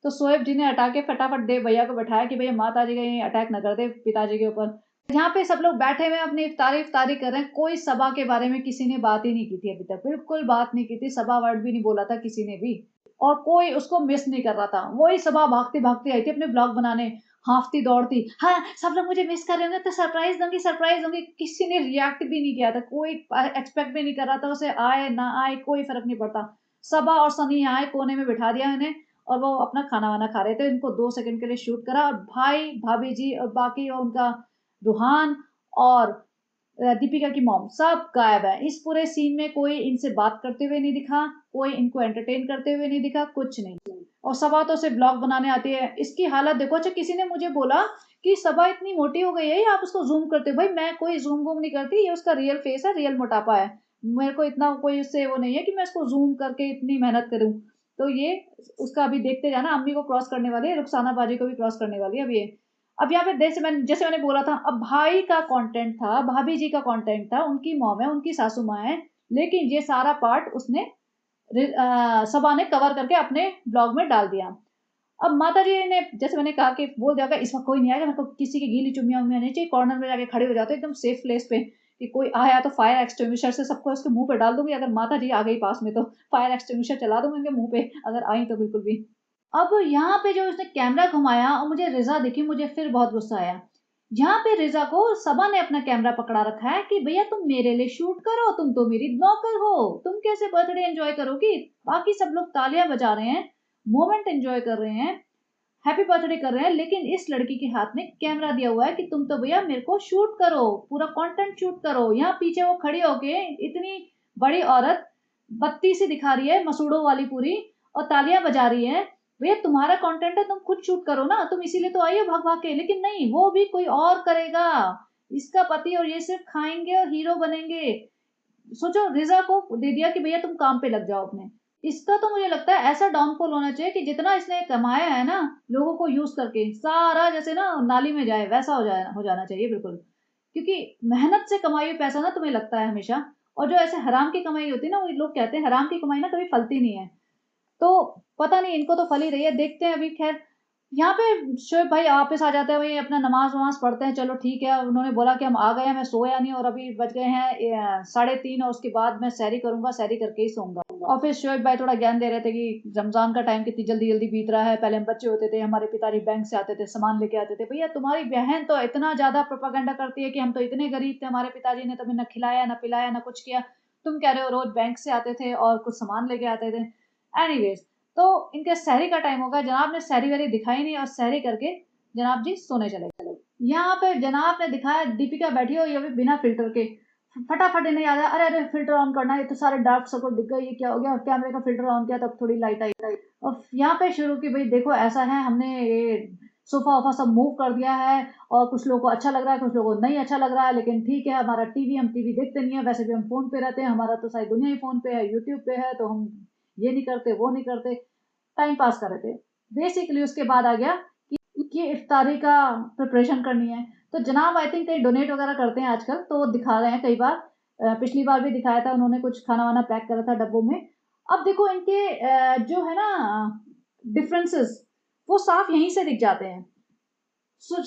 तो शोएब जी ने हटा के फटाफट देव भैया को बैठाया कि भैया माता जी कहीं अटैक न कर दे पिताजी के ऊपर। यहाँ पे सब लोग बैठे हुए अपनी इफ्तारी इफ्तारी कर रहे हैं, कोई सभा के बारे में किसी ने बात ही नहीं की थी अभी तक, बिल्कुल बात नहीं की थी, सभा वर्ड भी नहीं बोला था किसी ने भी, और कोई उसको मिस नहीं कर रहा था। वही सभा भागती भागती आई थी अपने ब्लॉग बनाने, हाफती दौड़ती, हाँ सब लोग मुझे मिस कर रहे होंगे तो सरप्राइज दूंगी सरप्राइज दूंगी। किसी ने रिएक्ट भी नहीं किया था, कोई एक्सपेक्ट भी नहीं कर रहा था, उसे आए ना आए कोई फर्क नहीं पड़ता। सबा और सनी आए, कोने में बिठा दिया इन्हें और वो अपना खाना वाना खा रहे थे, इनको 2 सेकंड के लिए शूट करा और भाई भाभी जी और बाकी और उनका रूहान और दीपिका की मॉम सब गायब है। इस पूरे सीन में कोई इनसे बात करते हुए नहीं दिखा, कोई इनको एंटरटेन करते हुए नहीं दिखा, कुछ नहीं। और सबा तो से ब्लॉग बनाने आती है, इसकी हालत देखो। अच्छा किसी ने मुझे बोला कि सबा इतनी मोटी हो गई है, आप उसको जूम करते हो। भाई मैं कोई जूम वूम नहीं करती, ये उसका रियल फेस है, रियल मोटापा है, मेरे को इतना कोई उससे वो नहीं है कि मैं इसको जूम करके इतनी मेहनत करूं। तो ये उसका अभी देखते जाना, अम्मी को क्रॉस करने वाली है, रुखसाना बाजी को भी क्रॉस करने वाली है अब ये। अब यहाँ पे जैसे मैंने बोला था, अब भाई का कंटेंट था, भाभी जी का कंटेंट था, उनकी मॉम है, उनकी सासू माँ है, लेकिन ये सारा पार्ट उसने सबा ने कवर करके अपने ब्लॉग में डाल दिया। अब माता जी ने जैसे मैंने कहा कि बोल दिया इस वक्त कोई नहीं आएगा, मेरे को किसी की गीली चुम्मियां उम्मियां नहीं चाहिए, कॉर्नर में जाके खड़े हो जाते एकदम सेफ प्लेस पे कि कोई आया तो फायर एक्सटिंग्विशर से सबको उसके मुंह पे डाल दूंगी, अगर माता जी आ गई पास में तो फायर एक्सटिंग्विशर चला दूंगी उनके मुंह पे, अगर आई तो बिल्कुल भी। अब यहाँ पे जो उसने कैमरा घुमाया और मुझे रिजा दिखी, मुझे फिर बहुत गुस्सा आया। यहाँ पे रिजा को सबा ने अपना कैमरा पकड़ा रखा है कि भैया तुम मेरे लिए शूट करो, तुम तो मेरी नौकर हो, तुम कैसे बर्थडे एंजॉय करोगी? बाकी सब लोग तालियां बजा रहे हैं, मोमेंट एंजॉय कर रहे हैं, हैप्पी बर्थडे कर रहे हैं, लेकिन इस लड़की के हाथ में कैमरा दिया हुआ है कि तुम तो भैया मेरे को शूट करो, पूरा कंटेंट शूट करो। यहाँ पीछे वो खड़ी होके इतनी बड़ी औरत बत्ती सी दिखा रही है, मसूड़ों वाली पूरी, और तालियां बजा रही है। भैया तुम्हारा कंटेंट है, तुम खुद शूट करो ना, तुम इसीलिए तो आई हो भाग भाग के। लेकिन नहीं, वो भी कोई और करेगा, इसका पति, और ये सिर्फ खाएंगे और हीरो बनेंगे। सोचो, रिजा को दे दिया कि भैया तुम काम पे लग जाओ अपने। इसका तो मुझे लगता है ऐसा डाउनफॉल होना चाहिए कि जितना इसने कमाया है ना लोगों को यूज करके, सारा जैसे ना नाली में जाए, वैसा हो जाना चाहिए बिल्कुल। क्योंकि मेहनत से कमाई हुई पैसा ना तुम्हें लगता है हमेशा, और जो ऐसे हराम की कमाई होती है ना, वो लोग कहते हैं हराम की कमाई ना कभी फलती नहीं है। तो पता नहीं, इनको तो फल ही रही है, देखते हैं अभी। खैर, यहाँ पे शोएब भाई वापस आ जाते हैं, वही अपना नमाज वमाज पढ़ते हैं, चलो ठीक है। उन्होंने बोला कि हम आ गए हैं, मैं सोया नहीं, और अभी बज गए हैं 3:30, और उसके बाद मैं सैरी करूंगा, सैरी करके ही सोऊंगा। और फिर शोएब भाई थोड़ा ज्ञान दे रहे थे कि रमजान का टाइम कितनी जल्दी जल्दी बीत रहा है। पहले हम बच्चे होते थे, हमारे पिताजी बैंक से आते थे, सामान लेके आते थे। भैया तुम्हारी बहन तो इतना ज्यादा प्रोपागेंडा करती है कि हम तो इतने गरीब थे, हमारे पिताजी ने कभी न खिलाया न पिलाया न कुछ किया। तुम कह रहे हो रोज बैंक से आते थे और कुछ सामान लेके आते थे। एनीवेज, तो इनके सहरी का टाइम होगा, जनाब ने सहरी वरी दिखाई नहीं, और सहरी करके जनाब जी सोने चले गए। यहाँ पे जनाब ने दिखाया दीपिका बैठी हो, ये भी बिना फिल्टर के, फटाफट इन्हें याद है, अरे अरे फिल्टर ऑन करना है, ये तो सारे डार्क सर्कल दिख गए, ये क्या हो गया? कैमरे का फिल्टर ऑन किया तब थोड़ी लाइट आई। और यहाँ पे शुरू की, भाई देखो ऐसा है, हमने ये सोफा वोफा सब मूव कर दिया है, और कुछ लोगों को अच्छा लग रहा है, कुछ लोगों को नहीं अच्छा लग रहा है, लेकिन ठीक है, हमारा टीवी, हम टीवी देखते नहीं है, वैसे भी हम फोन पे रहते हैं, हमारा तो सारी दुनिया ही फोन पे है, यूट्यूब पे है, तो हम ये नहीं करते वो नहीं करते, टाइम पास कर रहे थे बेसिकली। उसके बाद आ गया कि इफ्तारी का प्रिपरेशन करनी है। तो जनाब आई थिंक कहीं डोनेट वगैरह करते हैं आजकल, तो वो दिखा रहे हैं कई बार। पिछली बार भी दिखाया था उन्होंने, कुछ खाना वाना पैक करा था डब्बों में। अब देखो इनके जो है ना डिफरेंसेस, वो साफ यहीं से दिख जाते हैं।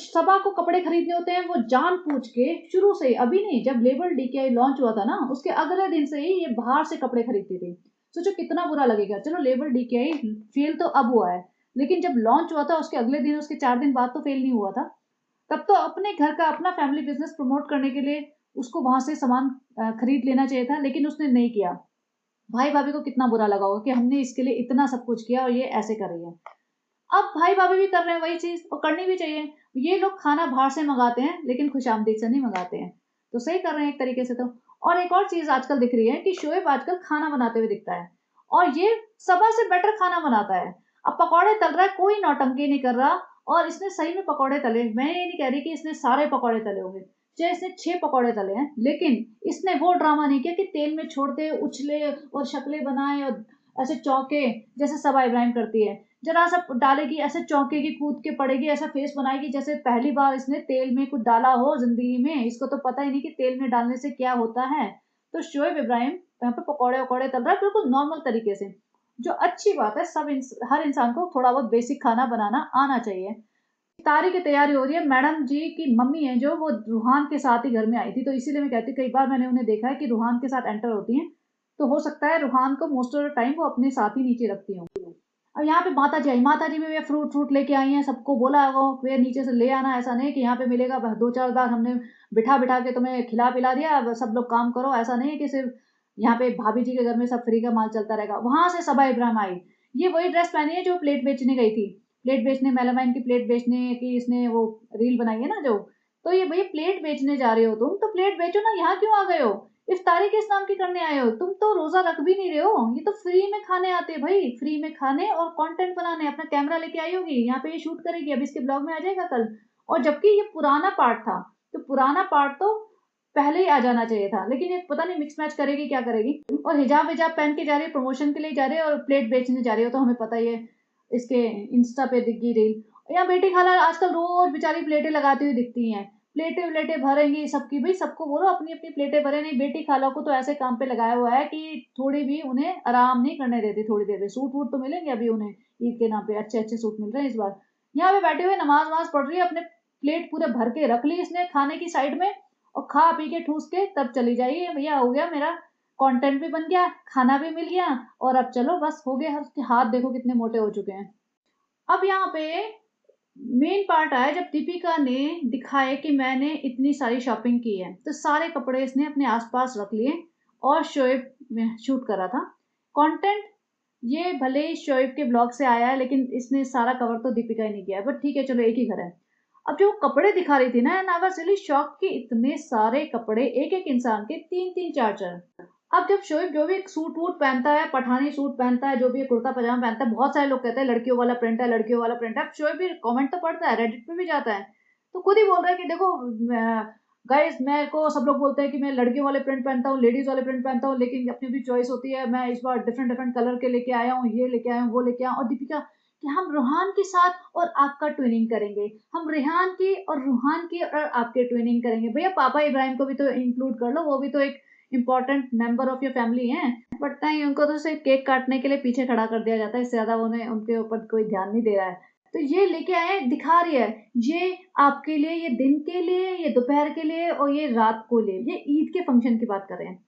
सबा को कपड़े खरीदने होते हैं, वो जान पूछ के शुरू से ही, अभी नहीं, जब लेबल डीकेआई लॉन्च हुआ था ना, उसके अगले दिन से ही ये बाहर से कपड़े खरीदती थी। सोचो कितना बुरा लगेगा। चलो लेबल डीकेआई फेल तो अब हुआ है, लेकिन जब लॉन्च हुआ था उसके अगले दिन, उसके 4 दिन बाद तो फेल नहीं हुआ था। तब तो अपने घर का अपना फैमिली बिजनेस प्रमोट करने के लिए उसको वहां से सामान खरीद लेना चाहिए था, लेकिन उसने नहीं किया। भाई भाभी को कितना बुरा लगा होगा कि हमने इसके लिए इतना सब कुछ किया और ये ऐसे कर रही है। अब भाई भाभी भी कर रहे हैं वही चीज, और करनी भी चाहिए। ये लोग खाना बाहर से मंगाते हैं, लेकिन खुशामदीद से नहीं मंगाते हैं, तो सही कर रहे हैं एक तरीके से तो। और एक और चीज आजकल दिख रही है कि शोएब आजकल खाना बनाते हुए दिखता है, और ये सबा से बेटर खाना बनाता है। अब पकौड़े तल रहा है, कोई नौटंकी नहीं कर रहा, और इसने सही में पकौड़े तले। मैं ये नहीं कह रही कि इसने सारे पकौड़े तले होंगे, चाहे इसने 6 पकौड़े तले हैं, लेकिन इसने वो ड्रामा नहीं किया कि तेल में छोड़ते उछले और शक्लें बनाए और ऐसे चौंके, जैसे सबा इब्राहिम करती है। जरा सा डालेगी, ऐसे चौंकेगी, कूद के पड़ेगी, ऐसा फेस बनाएगी जैसे पहली बार इसने तेल में कुछ डाला हो जिंदगी में, इसको तो पता ही नहीं कि तेल में डालने से क्या होता है। तो शोएब इब्राहिम यहाँ पे पकौड़े वकौड़े तल रहा है बिल्कुल नॉर्मल तरीके से, जो अच्छी बात है। हर इंसान को थोड़ा बहुत बेसिक खाना बनाना आना चाहिए। इफ्तारी की तैयारी हो रही है। मैडम जी की मम्मी है जो, वो रूहान के साथ ही घर में आई थी, तो इसीलिए मैं कहती, कई बार मैंने उन्हें देखा है कि रूहान के साथ एंटर होती हैं, तो हो सकता है रूहान को मोस्ट ऑफ द टाइम वो अपने साथ ही नीचे रखती हूँ। और यहाँ पे माता जी आई, माता जी भी वे फ्रूट फ्रूट लेके आई हैं, सबको बोला है वो वे नीचे से ले आना, ऐसा नहीं कि यहाँ पे मिलेगा। 2-4 बार हमने बिठा बिठा के तुम्हें खिला पिला दिया, अब सब लोग काम करो, ऐसा नहीं है कि सिर्फ यहाँ पे भाभी जी के घर में सब फ्री का माल चलता रहेगा। वहां से सबा इब्राहिम आई, ये वही ड्रेस पहनी है जो प्लेट बेचने गई थी, प्लेट बेचने, मेलामाइन की प्लेट बेचने की इसने वो रील बनाई है ना जो। तो ये भैया प्लेट बेचने जा रहे हो तुम, तो प्लेट बेचो ना, यहाँ क्यों आ गए हो? इफ्तारी किस नाम की करने आए हो? तुम तो रोजा रख भी नहीं रहे हो, ये तो फ्री में खाने आते हैं भाई, फ्री में खाने और कंटेंट बनाने। अपना कैमरा लेके आई होगी, यहाँ पे ये शूट करेगी, अब इसके ब्लॉग में आ जाएगा कल। और जबकि ये पुराना पार्ट था, तो पुराना पार्ट तो पहले ही आ जाना चाहिए था, लेकिन ये पता नहीं मिक्स मैच करेगी क्या करेगी। और हिजाब विजाब पहन के जा रही है, प्रमोशन के लिए जा रही है, और प्लेट बेचने जा रही हो, तो हमें पता ही है, इसके इंस्टा पे दिख गई रील। यहाँ बेटी खाला आजकल रोज बेचारी प्लेटें लगाती हुई दिखती हैं, प्लेटें व्लेटें भरेंगी सबकी। भाई सबको बोलो अपनी अपनी प्लेटें भरे, नहीं बेटी खाला को तो ऐसे काम पे लगाया हुआ है कि थोड़ी भी उन्हें आराम नहीं करने देती। थोड़ी देर में सूट वूट तो मिलेंगे अभी उन्हें, ईद के नाम पे अच्छे अच्छे सूट मिल रहे हैं इस बार। यहाँ पे बैठे हुए नमाज वमाज पढ़ रही है, अपने प्लेट पूरे भर के रख ली इसने खाने की साइड में, और खा पी के ठूस के तब चली जाइए, भैया हो गया मेरा कंटेंट भी बन गया, खाना भी मिल गया, और अब चलो बस हो गया। हाथ देखो कितने मोटे हो चुके हैं। अब यहाँ पे मेन पार्ट आया जब दीपिका ने दिखाया कि मैंने इतनी सारी शॉपिंग की है, तो सारे कपड़े इसने अपने आस-पास रख लिए और शोएब में शूट करा था। कंटेंट ये भले ही शोएब के ब्लॉग से आया है, लेकिन इसने सारा कवर तो दीपिका ही ने किया है, बट ठीक है चलो एक ही घर है। अब जो कपड़े दिखा रही थी ना, and I was really shocked कि इतने सारे कपड़े एक-एक इंसान के 3-3 4-4। अब जब शोएब जो भी सूट वूट पहनता है, पठानी सूट पहनता है, जो भी कुर्ता पजामा पहनता है, बहुत सारे लोग कहते हैं लड़कियों वाला प्रिंट है, लड़कियों वाला प्रिंट है। अब शोएब भी कमेंट तो पढ़ता है, रेडिट पे भी जाता है, तो खुद ही बोल रहा है कि देखो गाइस, मेरे को सब लोग बोलते हैं कि मैं लड़कियों वाले प्रिंट पहनता हूँ, लेडीज वाले प्रिंट पहनता हूँ, लेकिन अपनी अपनी चॉइस होती है। मैं इस बार डिफरेंट डिफरेंट कलर के लेके आया हूँ, ये लेके आया हूँ, वो लेके आया हूँ। और दीपिका कि हम रूहान के साथ और आपका ट्विनिंग करेंगे, हम रेहान की और रूहान की और आपके ट्विनिंग करेंगे। भैया पापा इब्राहिम को भी तो इंक्लूड कर लो, वो भी तो एक important member of your family हैं। बट नहीं, उनको तो सिर्फ केक काटने के लिए पीछे खड़ा कर दिया जाता है, इससे ज़्यादा उन्हें उनके ऊपर कोई ध्यान नहीं दे रहा है। तो ये लेके आए, दिखा रही है, ये आपके लिए, ये दिन के लिए, ये दोपहर के लिए और ये रात को लिए। ये ईद के फंक्शन की बात कर रहे हैं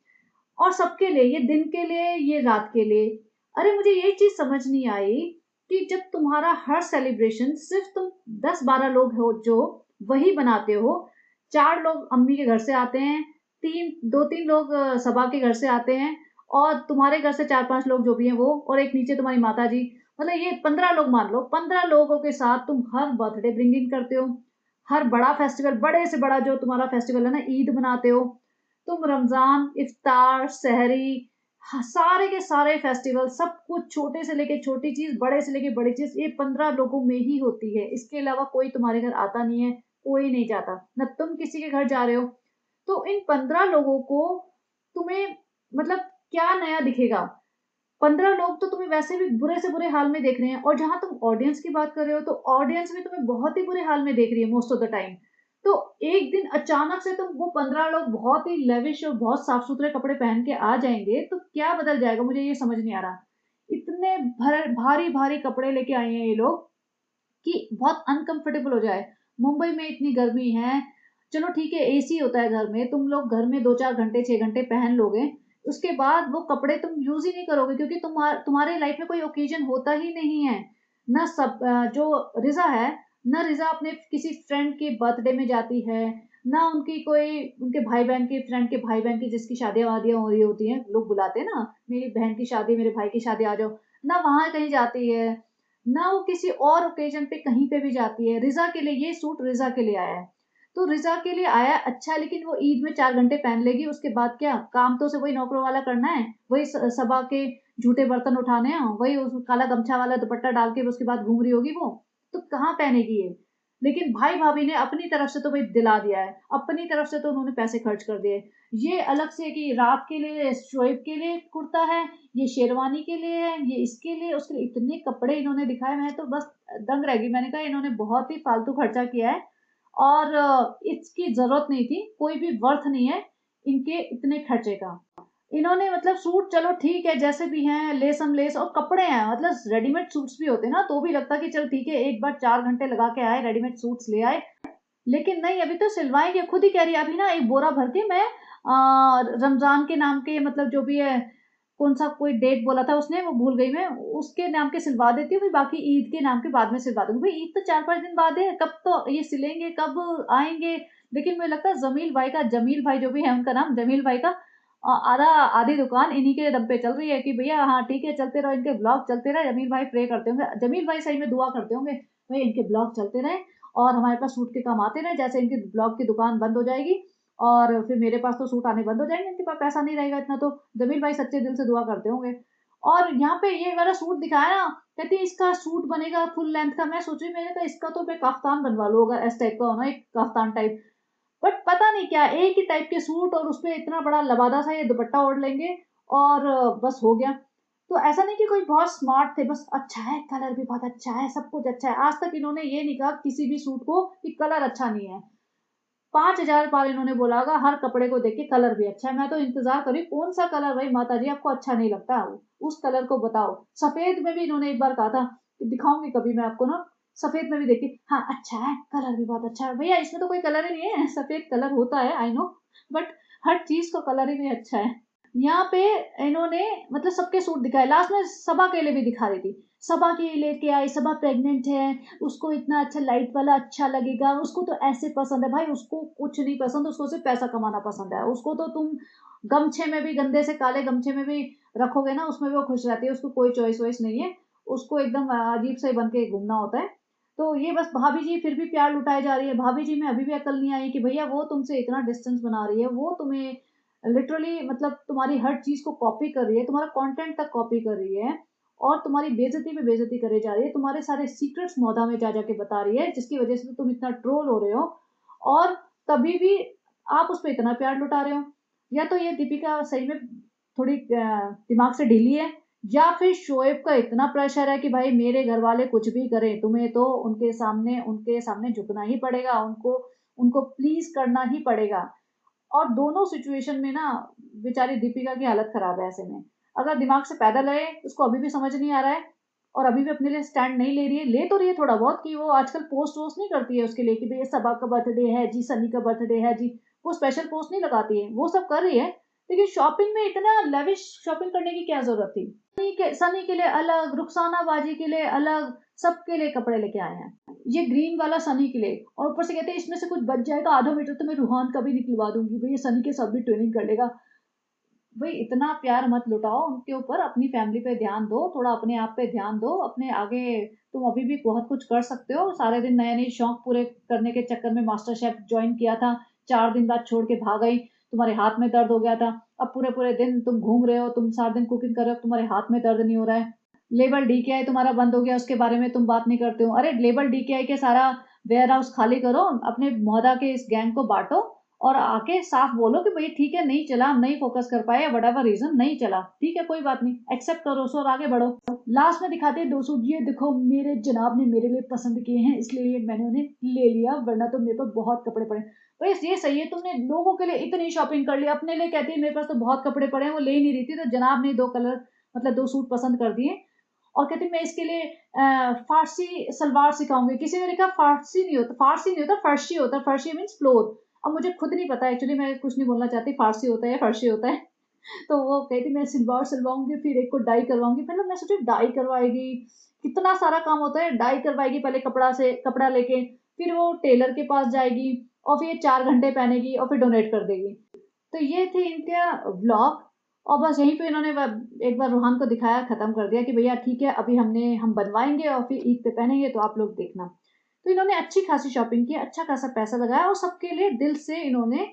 और सबके लिए, ये दिन के लिए, ये रात के लिए। अरे मुझे ये चीज़ समझ नहीं आई कि जब तुम्हारा हर सेलिब्रेशन सिर्फ तुम 10-12 लोग हो जो वही बनाते हो, 4 लोग अम्मी के घर से आते हैं, 2-3 लोग सबा के घर से आते हैं और तुम्हारे घर से 4-5 लोग जो भी हैं वो, और एक नीचे तुम्हारी माताजी, मतलब ये 15 लोग मान लो। 15 लोगों के साथ तुम हर बर्थडे ब्रिंग इन करते हो, हर बड़ा फेस्टिवल, बड़े से बड़ा जो तुम्हारा फेस्टिवल है ना, ईद मनाते हो, तुम रमज़ान, इफ्तार, सहरी, सारे के सारे फेस्टिवल, सब कुछ, छोटे से लेके छोटी चीज़, बड़े से लेके बड़ी चीज़, ये 15 लोगों में ही होती है। इसके अलावा कोई तुम्हारे घर आता नहीं है, कोई नहीं जाता, ना तुम किसी के घर जा रहे हो। तो इन 15 लोगों को तुम्हें मतलब क्या नया दिखेगा? 15 लोग तो तुम्हें वैसे भी बुरे से बुरे हाल में देख रहे हैं, और जहाँ तुम ऑडियंस की बात कर रहे हो, तो ऑडियंस भी तुम्हें बहुत ही बुरे हाल में देख रही है मोस्ट ऑफ द टाइम। तो एक दिन अचानक से तुम वो 15 लोग बहुत ही लेविश और बहुत साफ-सुथरे कपड़े पहन के आ जाएँगे, तो क्या बदल जाएगा? मुझे ये समझ नहीं आ रहा। इतने भारी-भारी कपड़े लेके आए हैं ये लोग कि बहुत अनकंफर्टेबल हो जाए। मुंबई में इतनी गर्मी है, चलो ठीक है एसी होता है घर में, तुम लोग घर में 2-4 घंटे, 6 घंटे पहन लोगे, उसके बाद वो कपड़े तुम यूज़ ही नहीं करोगे, क्योंकि तुम्हारे लाइफ में कोई ओकेज़न होता ही नहीं है। ना जो रिज़ा है, ना रिज़ा अपने किसी फ्रेंड के बर्थडे में जाती है, ना उनकी कोई उनके भाई-बहन के फ्रेंड के भाई-बहन की जिसकी शादियाँ-वादियाँ हो रही होती हैं, लोग बुलाते हैं ना, मेरी बहन की शादी, मेरे भाई की शादी आ जाओ, ना वहाँ कहीं जाती है, ना वो किसी और ओकेजन पे कहीं पे भी जाती है। रिज़ा के लिए ये सूट रिज़ा के लिए आया है। तो रिज़ा के लिए आया अच्छा है, लेकिन वो ईद में 4 घंटे पहन लेगी, उसके बाद क्या? काम तो उसे वही नौकरों वाला करना है, वही सबा के झूठे बर्तन उठाने हैं, वही उस काला गमछा वाला दुपट्टा डाल के उसके बाद घूम रही होगी वो। तो कहाँ पहनेगी ये? लेकिन भाई-भाभी ने अपनी तरफ से तो भई दिला दिया है, अपनी तरफ से तो उन्होंने पैसे खर्च कर दिए। ये अलग से कि रात के लिए शोएब के लिए कुर्ता है, ये शेरवानी के लिए है, ये इसके लिए, उसके लिए, इतने कपड़े इन्होंने दिखाए, मैं तो बस दंग रह गई। मैंने कहा इन्होंने बहुत ही फालतू खर्चा किया है और इसकी ज़रूरत नहीं थी, कोई भी वर्थ नहीं है इनके इतने खर्चे का। इन्होंने मतलब सूट चलो ठीक है जैसे भी हैं, लेस और कपड़े हैं, मतलब रेडीमेड सूट्स भी होते ना, तो भी लगता कि चल ठीक है, एक बार 4 घंटे लगा के आए, रेडीमेड सूट्स ले आए। लेकिन नहीं, अभी तो सिलवाएँगे, खुद ही कह रही है अभी ना एक बोरा भर के मैं रमज़ान के नाम के, मतलब जो भी है, कौन-सा कोई डेट बोला था उसने, वो भूल गई मैं, उसके नाम के सिलवा देती हूँ, फिर बाकी ईद के नाम के बाद में सिलवा दूँगी। भई ईद तो 4-5 दिन बाद है, कब तो ये सिलेंगे, कब आएँगे? लेकिन मुझे लगता है जमील भाई जो भी है उनका नाम, जमील भाई का आधी दुकान इन्हीं के दम पे चल रही है कि भैया हाँ ठीक है, चलते रहो, इनके ब्लॉग चलते रहे। जमील भाई प्रे करते होंगे, जमील भाई सही में दुआ करते होंगे, भई इनके ब्लॉग चलते रहें और हमारे पास सूट के काम आते रहें, जैसे इनकी ब्लॉग की दुकान बंद हो जाएगी और फिर मेरे पास तो सूट आने बंद हो जाएँगे, इनके पास पैसा नहीं रहेगा इतना, तो जमील भाई सच्चे दिल से दुआ करते होंगे। और यहाँ पे ये वाला सूट दिखाया ना, कहती है इसका सूट बनेगा फुल लेंथ का। मैं सोच रही, मैंने कहा इसका तो मैं कफ्तान बनवा लूँ, अगर इस टाइप का हो ना, एक कफ्तान टाइप। बट पता नहीं क्या एक ही टाइप के सूट और उसपे इतना बड़ा लबादा सा ये दुपट्टा ओढ़ लेंगे और बस हो गया। तो ऐसा नहीं कि कोई बहुत स्मार्ट थे, बस अच्छा है, कलर भी बहुत अच्छा है, सब कुछ अच्छा है। आज तक इन्होंने ये नहीं कहा किसी भी सूट को कि कलर अच्छा नहीं है। 5000 बार इन्होंने बोला होगा हर कपड़े को देख के कलर भी अच्छा है। मैं तो इंतज़ार कर रही हूँ कौन-सा कलर भाई माताजी आपको अच्छा नहीं लगता? उस कलर को बताओ। सफ़ेद में भी इन्होंने एक बार कहा था कि दिखाऊँगी कभी मैं आपको ना, सफ़ेद में भी देखिए हाँ, अच्छा है, कलर भी बहुत अच्छा है। भैया इसमें तो कोई कलर ही नहीं है, सफ़ेद कलर होता है आई नो, बट हर चीज़ का कलर ही भी अच्छा है। यहाँ पे इन्होंने मतलब सबके सूट दिखाए, लास्ट में सबा के लिए भी दिखा रही थी। सबा के लेके आई, सबा प्रेग्नेंट है, उसको इतना अच्छा लाइट वाला अच्छा लगेगा, उसको तो ऐसे पसंद है। भाई उसको कुछ नहीं पसंद, उसको सिर्फ पैसा कमाना पसंद है। उसको तो तुम गमछे में भी, गंदे से काले गमछे में भी रखोगे ना, उसमें भी वो खुश रहती है। उसको कोई चॉइस वॉइस नहीं है, उसको एकदम अजीब सा ही बन के घूमना होता है। तो ये बस भाभी जी फिर भी प्यार लुटाई जा रही है। भाभी जी में अभी भी अकल नहीं आई कि भैया वो तुमसे इतना डिस्टेंस बना रही है, वो तुम्हें लिटरली मतलब तुम्हारी हर चीज को कॉपी कर रही है, तुम्हारा कंटेंट तक कॉपी कर रही है, और तुम्हारी बेइज्जती पे बेइज्जती करे जा रही है, तुम्हारे सारे सीक्रेट्स मौधा में जा जाके बता रही है, जिसकी वजह से तो तुम इतना ट्रोल हो रहे हो। और तभी भी आप उस पर इतना प्यार लुटा रहे हो। या तो ये दीपिका सही में थोड़ी दिमाग से ढीली है, या फिर शोएब का इतना प्रेशर है कि भाई मेरे घर वाले कुछ भी करें, तुम्हें तो उनके सामने झुकना ही पड़ेगा, उनको उनको प्लीज करना ही पड़ेगा। और दोनों सिचुएशन में ना बेचारी दीपिका की हालत खराब है। ऐसे में अगर दिमाग से पैदल है, उसको अभी भी समझ नहीं आ रहा है, और अभी भी अपने लिए स्टैंड नहीं ले रही है। ले तो रही है थोड़ा बहुत, कि वो आजकल पोस्ट वोस्ट नहीं करती है उसके लिए कि भाई सबा का बर्थडे है जी, सनी का बर्थडे है जी, वो स्पेशल पोस्ट नहीं लगाती है, वो सब कर रही है। लेकिन शॉपिंग में इतना लेविश शॉपिंग करने की क्या जरूरत थी? सनी के लिए अलग, रुखसाना बाजी के लिए अलग, सबके लिए कपड़े लेके आए हैं। ये ग्रीन वाला सनी के लिए, और ऊपर से कहते हैं इसमें से कुछ बच जाए तो आधा मीटर तो मैं रूहान का भी निकलवा दूंगी, भाई ये सनी के साथ भी ट्रेनिंग कर लेगा। भाई इतना प्यार मत लुटाओ उनके ऊपर, अपनी फैमिली पे ध्यान दो, थोड़ा अपने आप पे ध्यान दो, अपने आगे। तुम अभी भी बहुत कुछ कर सकते हो। सारे दिन नए नए शौक पूरे करने के चक्कर में मास्टर शेफ ज्वाइन किया था, 4 दिन बाद छोड़ के भाग गई, तुम्हारे हाथ में दर्द हो गया था। अब पूरे पूरे दिन तुम घूम रहे हो, तुम सारा दिन कुकिंग कर रहे हो, तुम्हारे हाथ में दर्द नहीं हो रहा है। लेबल डीकेआई तुम्हारा बंद हो गया, उसके बारे में तुम बात नहीं करते हो। अरे लेबल डीकेआई के सारा वेयर हाउस खाली करो, अपने मोहदा के इस गैंग को बांटो, और आके साफ बोलो कि भाई ठीक है, नहीं चला, हम नहीं फोकस कर पाए, वट एवर रीजन नहीं चला, ठीक है कोई बात नहीं, एक्सेप्ट करो उसको और आगे बढ़ो। लास्ट में दिखाते हैं 200, ये देखो मेरे जनाब ने मेरे लिए पसंद किए हैं, इसलिए मैंने उन्हें ले लिया, वरना तो मेरे पास बहुत कपड़े पड़े। भाई ये सही है, तुमने लोगों के लिए इतनी शॉपिंग कर ली, अपने लिए कहती है मेरे पास तो बहुत कपड़े पड़े हैं, वो ले ही नहीं रही थी, तो जनाब ने 2 कलर मतलब 2 सूट पसंद कर दिए, और कहती मैं इसके लिए फारसी सलवार सिखाऊंगी। किसी ने लिखा फारसी नहीं होता, फारसी नहीं होता, फर्शी होता, फर्शी मीन्स फ्लोर। अब मुझे खुद नहीं पता, एक्चुअली मैं कुछ नहीं बोलना चाहती फारसी होता है या फर्शी होता है। तो वो कहती मैं सलवार सिलवाऊंगी, फिर एक को डाई करवाऊंगी। मतलब मैं सोची डाई करवाएगी, कितना सारा काम होता है। डाई करवाएगी पहले कपड़ा लेके, फिर वो टेलर के पास जाएगी, और फिर 4 घंटे पहनेगी, और फिर डोनेट कर देगी। तो ये थे इनका व्लॉग। और बस यहीं पे इन्होंने एक बार रूहान को दिखाया, खत्म कर दिया कि भैया ठीक है, अभी हम बनवाएंगे और फिर ईद पे पहनेंगे, तो आप लोग देखना। तो इन्होंने अच्छी खासी शॉपिंग की, अच्छा खासा पैसा लगाया, और सबके लिए दिल से इन्होंने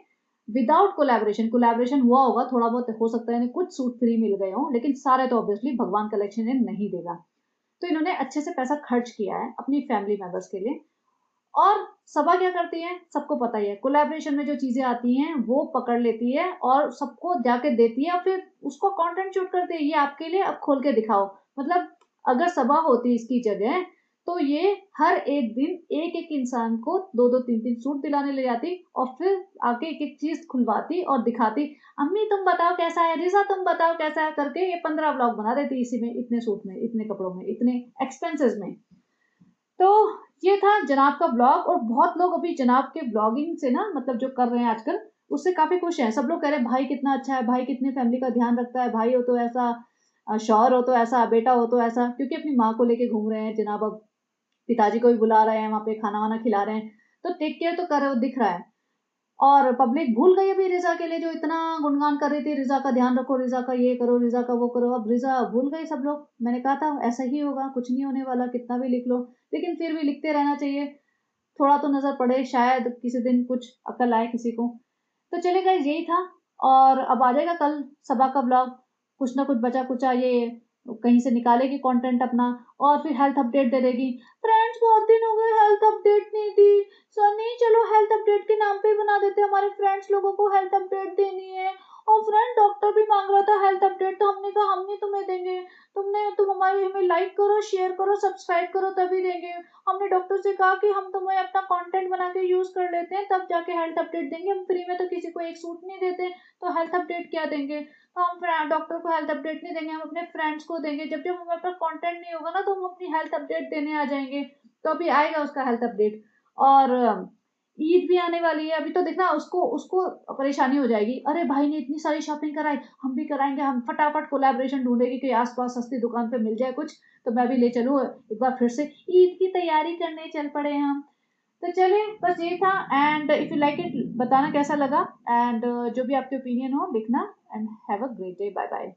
विदाउट कोलैबोरेशन हुआ होगा थोड़ा बहुत, हो सकता है इन्हें कुछ सूट फ्री मिल गए हों, लेकिन सारे तो ऑब्वियसली भगवान कलेक्शन इन्हें नहीं देगा। तो इन्होंने अच्छे से पैसा खर्च किया है अपनी फैमिली मेंबर्स के लिए। और सबा क्या करती है सबको पता ही है, कोलैबोरेशन में जो चीजें आती हैं वो पकड़ लेती है और सबको जाके देती है, और फिर उसको कंटेंट शूट करती है, ये आपके लिए अब खोल के दिखाओ। मतलब अगर सबा होती इसकी जगह, तो ये हर एक दिन एक एक इंसान को 2-2 3-3 सूट दिलाने ले जाती, और फिर आके एक एक चीज खुलवाती और दिखाती। अम्मी तुम बताओ कैसा है, रिजा तुम बताओ कैसा है, करके ये 15 व्लॉग बना देती इसी में, इतने सूट में, इतने कपड़ों में, इतने एक्सपेंसेस में। तो ये था जनाब का ब्लॉग। और बहुत लोग अभी जनाब के ब्लॉगिंग से ना, मतलब जो कर रहे हैं आजकल, उससे काफी खुश हैं। सब लोग कह रहे हैं भाई कितना अच्छा है, भाई कितने फैमिली का ध्यान रखता है, भाई हो तो ऐसा, शौहर हो तो ऐसा, बेटा हो तो ऐसा, क्योंकि अपनी माँ को लेके घूम रहे हैं जनाब। अब पिताजी को भी बुला रहे हैं, वहां पे खाना वाना खिला रहे हैं, तो टेक केयर तो कर रहे हो, दिख रहा है। और पब्लिक भूल गई अभी रिजा के लिए, जो इतना गुणगान कर रही थी, रिजा का ध्यान रखो, रिजा का ये करो, रिजा का वो करो। अब रिजा भूल गई सब लोग। मैंने कहा था ऐसा ही होगा, कुछ नहीं होने वाला, कितना भी लिख लो, लेकिन फिर भी लिखते रहना चाहिए, थोड़ा तो नजर पड़े, शायद किसी दिन कुछ अकल आए किसी को। तो चले गए, यही था। और अब आ जाएगा कल सबा का ब्लॉग, कुछ ना कुछ बचा कुचा ये कहीं से निकालेगी कंटेंट अपना, और फिर हेल्थ अपडेट दे देगी। फ्रेंड्स बहुत दिन हो गए हेल्थ अपडेट नहीं दी, सनी चलो हेल्थ अपडेट के नाम पे बना देते, हमारे फ्रेंड्स लोगों को हेल्थ अपडेट देनी है। और फ्रेंड डॉक्टर भी मांग रहा था हेल्थ अपडेट, तो हमने कहा हम नहीं तुम्हें देंगे, तुम हमारी हमें लाइक करो, शेयर करो, सब्सक्राइब करो, तभी देंगे। हमने डॉक्टर से कहा कि हम तुम्हें अपना कंटेंट बना के यूज कर लेते हैं, तब जाके हेल्थ अपडेट देंगे, हम फ्री में तो किसी को एक सूट नहीं देते, तो हेल्थ अपडेट क्या देंगे। तो हम डॉक्टर को हेल्थ अपडेट नहीं देंगे, हम अपने फ्रेंड्स को देंगे, जब जब हमारे पास कंटेंट नहीं होगा ना, तो हम अपनी हेल्थ अपडेट देने आ जाएंगे। तो अभी आएगा उसका हेल्थ अपडेट। और ईद भी आने वाली है, अभी तो देखना उसको उसको परेशानी हो जाएगी, अरे भाई ने इतनी सारी शॉपिंग कराई, हम भी कराएंगे, हम फटाफट कोलैबोरेशन ढूंढेगी कि आसपास सस्ती दुकान पे मिल जाए कुछ, तो मैं भी ले चलूँ एक बार फिर से ईद की तैयारी करने चल पड़े हम। तो चलिए बस ये था, and if you like it बताना कैसा लगा, एंड जो भी आपके ओपिनियन हो लिखना, and have a great day, bye bye.